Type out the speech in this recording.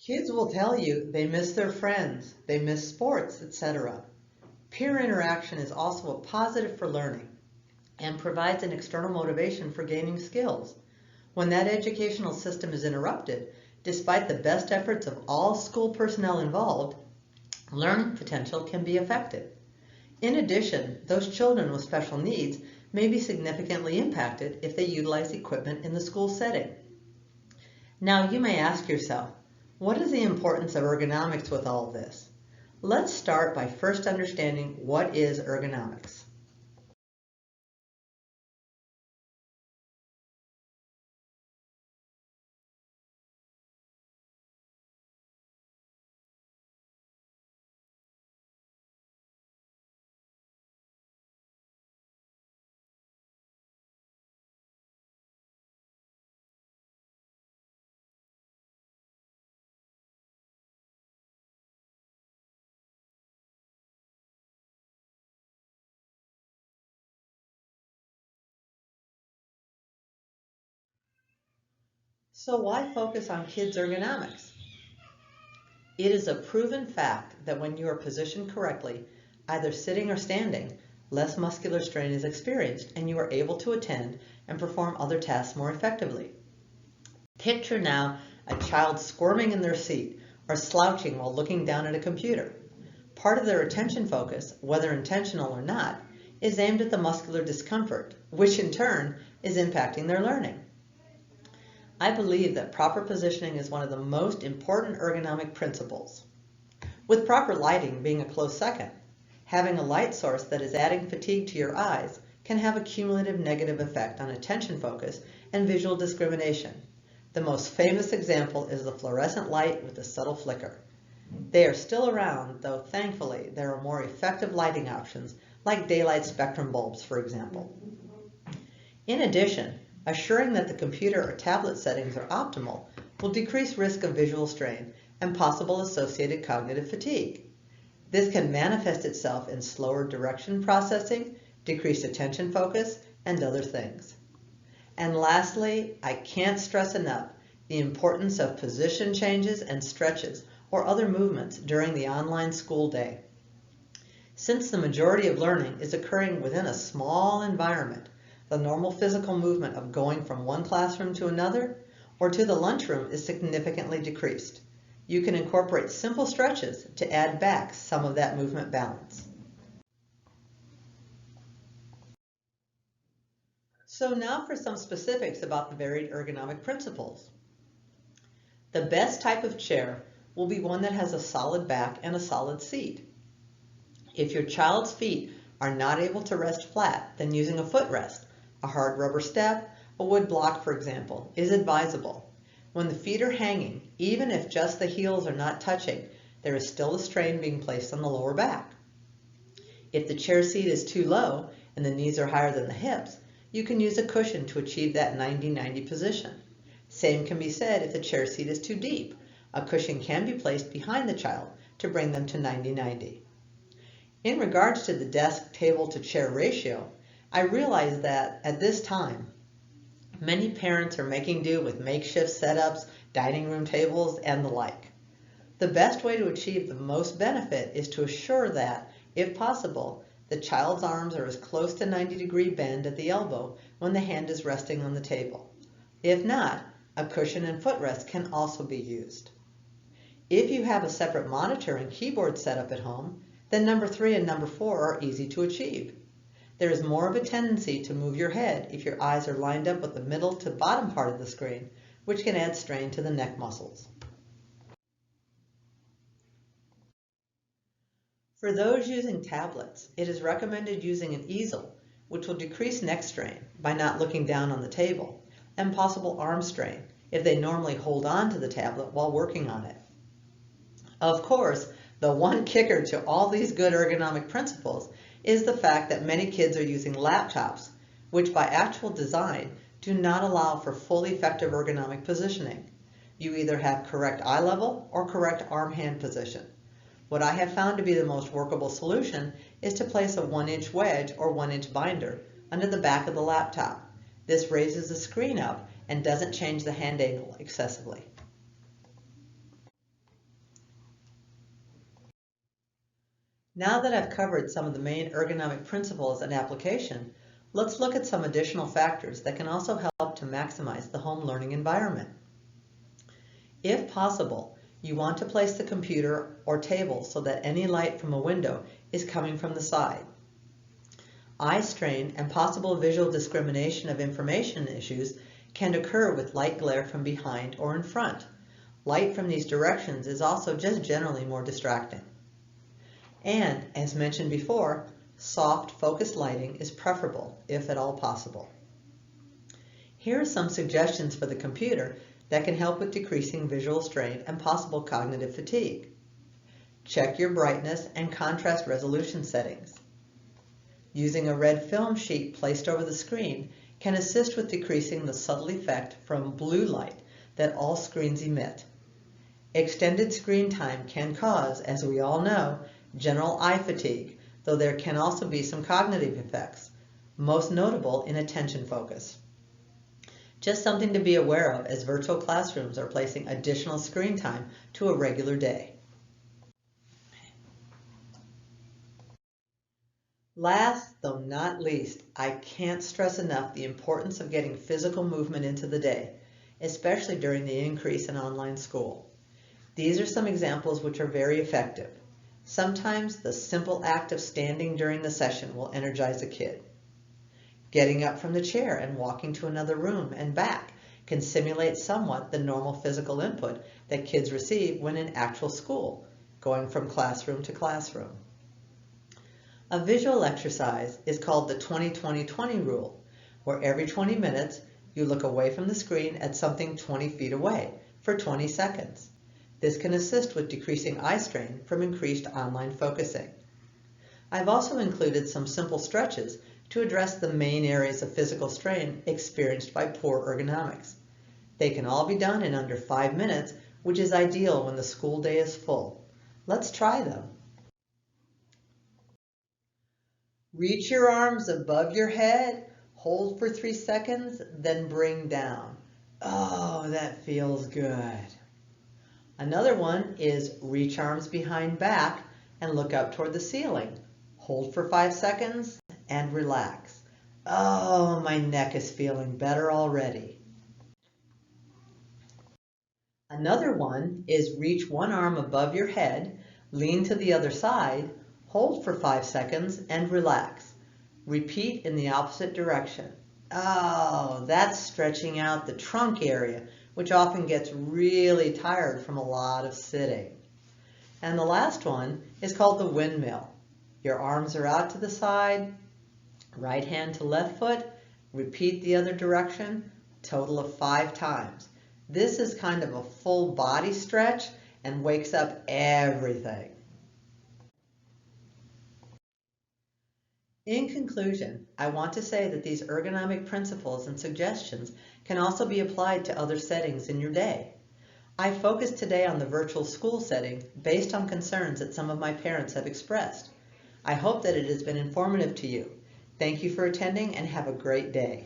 Kids will tell you they miss their friends, they miss sports, etc. Peer interaction is also a positive for learning and provides an external motivation for gaining skills. When that educational system is interrupted, despite the best efforts of all school personnel involved, learning potential can be affected. In addition, those children with special needs may be significantly impacted if they utilize equipment in the school setting. Now you may ask yourself, what is the importance of ergonomics with all of this? Let's start by first understanding what is ergonomics. So why focus on kids' ergonomics? It is a proven fact that when you are positioned correctly, either sitting or standing, less muscular strain is experienced and you are able to attend and perform other tasks more effectively. Picture now a child squirming in their seat or slouching while looking down at a computer. Part of their attention focus, whether intentional or not, is aimed at the muscular discomfort, which in turn is impacting their learning. I believe that proper positioning is one of the most important ergonomic principles, with proper lighting being a close second. Having a light source that is adding fatigue to your eyes can have a cumulative negative effect on attention focus and visual discrimination. The most famous example is the fluorescent light with the subtle flicker. They are still around, though thankfully there are more effective lighting options like daylight spectrum bulbs, for example. In addition, assuring that the computer or tablet settings are optimal will decrease risk of visual strain and possible associated cognitive fatigue. This can manifest itself in slower direction processing, decreased attention focus, and other things. And lastly, I can't stress enough the importance of position changes and stretches or other movements during the online school day. Since the majority of learning is occurring within a small environment, the normal physical movement of going from one classroom to another or to the lunchroom is significantly decreased. You can incorporate simple stretches to add back some of that movement balance. So now for some specifics about the varied ergonomic principles. The best type of chair will be one that has a solid back and a solid seat. If your child's feet are not able to rest flat, then using a footrest, a hard rubber step, a wood block, for example, is advisable. When the feet are hanging, even if just the heels are not touching, there is still a strain being placed on the lower back. If the chair seat is too low and the knees are higher than the hips, you can use a cushion to achieve that 90-90 position. Same can be said if the chair seat is too deep. A cushion can be placed behind the child to bring them to 90-90. In regards to the desk table to chair ratio, I realize that at this time, many parents are making do with makeshift setups, dining room tables, and the like. The best way to achieve the most benefit is to assure that, if possible, the child's arms are as close to 90-degree bend at the elbow when the hand is resting on the table. If not, a cushion and footrest can also be used. If you have a separate monitor and keyboard setup at home, then number 3 and number 4 are easy to achieve. There is more of a tendency to move your head if your eyes are lined up with the middle to bottom part of the screen, which can add strain to the neck muscles. For those using tablets, it is recommended using an easel, which will decrease neck strain by not looking down on the table, and possible arm strain if they normally hold on to the tablet while working on it. Of course, the one kicker to all these good ergonomic principles is the fact that many kids are using laptops, which by actual design do not allow for fully effective ergonomic positioning. You either have correct eye level or correct arm-hand position. What I have found to be the most workable solution is to place a 1-inch wedge or 1-inch binder under the back of the laptop. This raises the screen up and doesn't change the hand angle excessively. Now that I've covered some of the main ergonomic principles and application, let's look at some additional factors that can also help to maximize the home learning environment. If possible, you want to place the computer or table so that any light from a window is coming from the side. Eye strain and possible visual discrimination of information issues can occur with light glare from behind or in front. Light from these directions is also just generally more distracting. And, as mentioned before, soft focused lighting is preferable if at all possible. Here are some suggestions for the computer that can help with decreasing visual strain and possible cognitive fatigue. Check your brightness and contrast resolution settings. Using a red film sheet placed over the screen can assist with decreasing the subtle effect from blue light that all screens emit. Extended screen time can cause, as we all know, general eye fatigue, though there can also be some cognitive effects, most notable in attention focus. Just something to be aware of as virtual classrooms are placing additional screen time to a regular day. Last, though not least, I can't stress enough the importance of getting physical movement into the day, especially during the increase in online school. These are some examples which are very effective. Sometimes the simple act of standing during the session will energize a kid. Getting up from the chair and walking to another room and back can simulate somewhat the normal physical input that kids receive when in actual school, going from classroom to classroom. A visual exercise is called the 20-20-20 rule, where every 20 minutes you look away from the screen at something 20 feet away for 20 seconds. This can assist with decreasing eye strain from increased online focusing. I've also included some simple stretches to address the main areas of physical strain experienced by poor ergonomics. They can all be done in under 5 minutes, which is ideal when the school day is full. Let's try them. Reach your arms above your head, hold for 3 seconds, then bring down. Oh, that feels good. Another one is reach arms behind back and look up toward the ceiling. Hold for 5 seconds and relax. Oh, my neck is feeling better already. Another one is reach one arm above your head, lean to the other side, hold for 5 seconds and relax. Repeat in the opposite direction. Oh, that's stretching out the trunk area, which often gets really tired from a lot of sitting. And the last one is called the windmill. Your arms are out to the side, right hand to left foot, repeat the other direction, total of 5 times. This is kind of a full body stretch and wakes up everything. In conclusion, I want to say that these ergonomic principles and suggestions can also be applied to other settings in your day. I focused today on the virtual school setting based on concerns that some of my parents have expressed. I hope that it has been informative to you. Thank you for attending and have a great day.